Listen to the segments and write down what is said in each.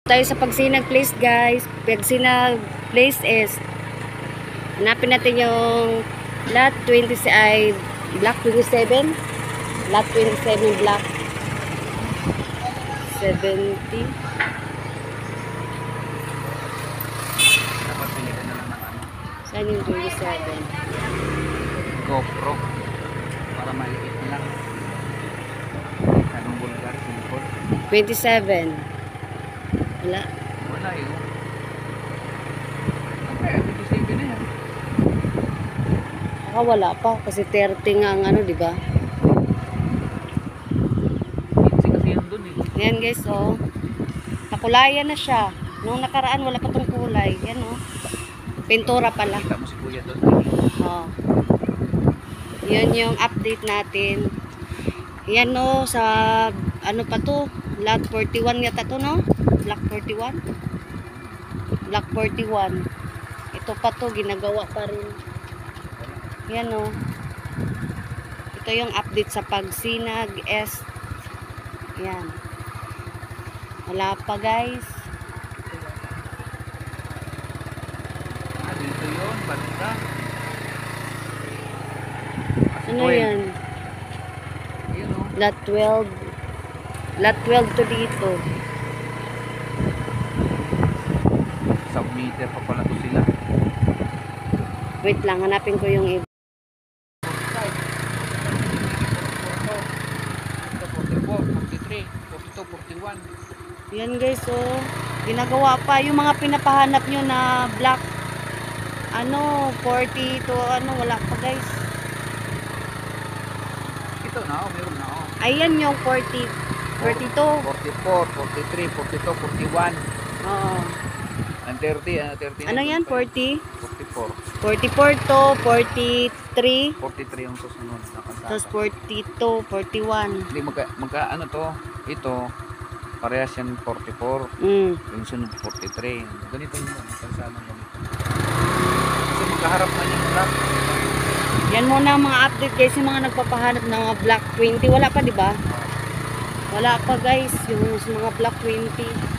Tayo sa Pagsinag Place, guys. Pagsinag Place is hanapin natin yung lot 20 ay block 27. Lot 27 block 70. Dapat pilihan na lang ng ano, Saan yung 27? GoPro para maliit na lang. Anong vulgar, simple? 27. Wala. Wala yun. Okay, 27 na yan. Baka wala pa kasi 30 nga ang ano, di ba? 15 kasi yan dun eh. Yan guys, oh. Nakulayan na siya. Nung nakaraan wala pa tong kulay. Yan oh. Pintura pala. Kita mo si kuya dun. Oh. Yan yung update natin. Yan no, sa ano pa to? Lot 41 yata to, no? Block 41. Block 41. Ito pa to, ginagawa pa rin. Yan no. Ito yung update sa Pagsinag Est. Yan. Wala pa guys. Ah, dito yun, banda. Ano yan? Yun o. Lot 12. Lot 12 to dito. Submeter pa pala to sila. Wait lang, hanapin ko yung iba. 44, 43, 42, 41. Yan guys, oh. Ginagawa pa. Yung mga pinapahanap nyo na block, ano, 40 to, ano, wala pa guys. Ito na o, meron na o. Ayan yung 40, 42. 44, 43, 42, 41. Oo. And 30, 30 Ano yan, 40? 44. 44 to 43. 43 yung susunod na kanta. Tapos 42, 41. Hindi, ano to, ito, parehas yan 44. Yung sunod 43. Ganito yung kalsada ganito. Kasi magkaharap na yung block. Yan muna ang mga update guys, yung mga nagpapahanap ng mga block 20. Wala pa, di ba? Wala pa guys, yung mga block 20.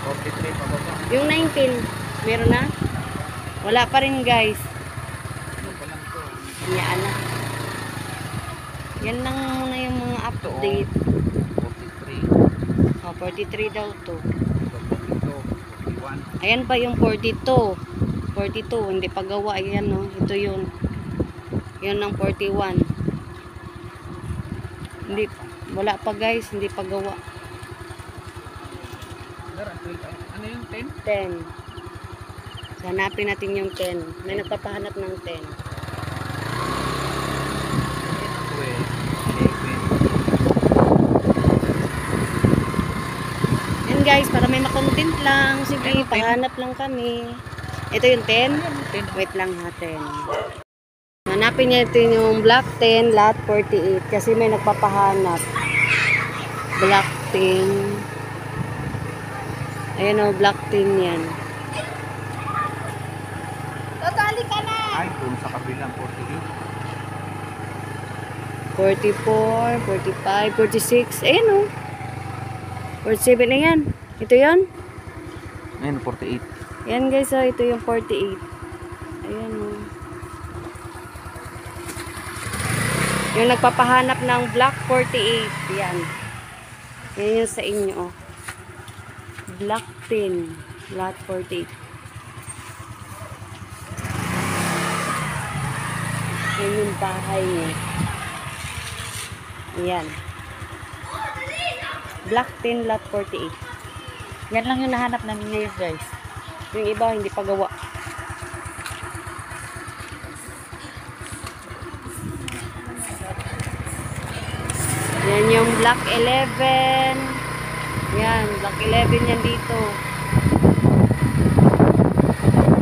43 pa ba ba? Yung 19, meron na? Wala pa rin guys. Ano pa lang to? Yan na. Yan lang muna yung mga update. 43. Oh, 43 daw to. Ito, 42, 41. Ayan pa yung 42. 42, hindi pa gawa. Ayan no, ito yun. Yan ang 41. Hindi, wala pa guys, hindi pa gawa. Ano yung 10? 10. Hanapin natin yung 10. May nagpapahanap ng 10. 12, 11. Yan guys, para may makontent lang. Sige, pahanap lang kami. Ito yung 10. Wait lang ha, 10. Hanapin niya ito yung block 10, lot 48. Kasi may nagpapahanap. Block 10. Ayan o, block 10 yan. Tatali ka na! Ay, doon sa kabilang 44, 45, 48. 46. Ayan o. 47 na yan. Ito yan. Ayan, 48. Yan guys, oh, ito yung 48. Ayan o. Yung nagpapahanap ng block 48. Yan. Yan yung sa inyo oh. Block 10. Lot 48. Yan yung bahay niya. Ayan. Block 10, lot 48. Yan lang yung nahanap namin ngayon guys. Yung iba hindi pa gawa. Yan yung block 11. Yan, block 11 yan dito.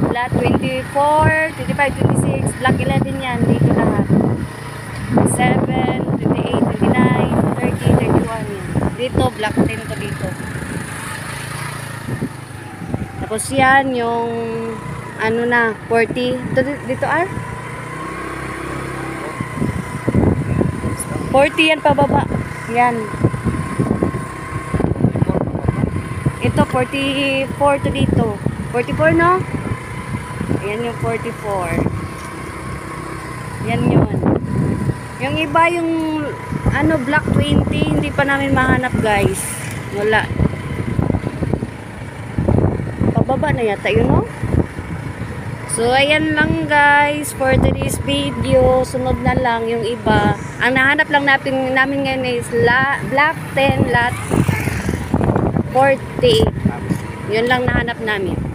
Lot 24, 25, 26, block 11 yan dito lahat. 7, 28, 29, 30, 31 yan. Dito, block 10 to dito. Tapos yan, yung ano na, 40. Dito ah? 40 yan pababa. Yan. 44 to dito. 44, no? Ayan yung 44. Yan yun. Yung iba, yung ano, black 20, hindi pa namin mahanap, guys. Wala. Pababa na yata yun, no? So, ayan lang, guys, for today's video. Sunod na lang yung iba. Ang nahanap lang namin ngayon is black 10 lot 40. Yun lang nahanap namin.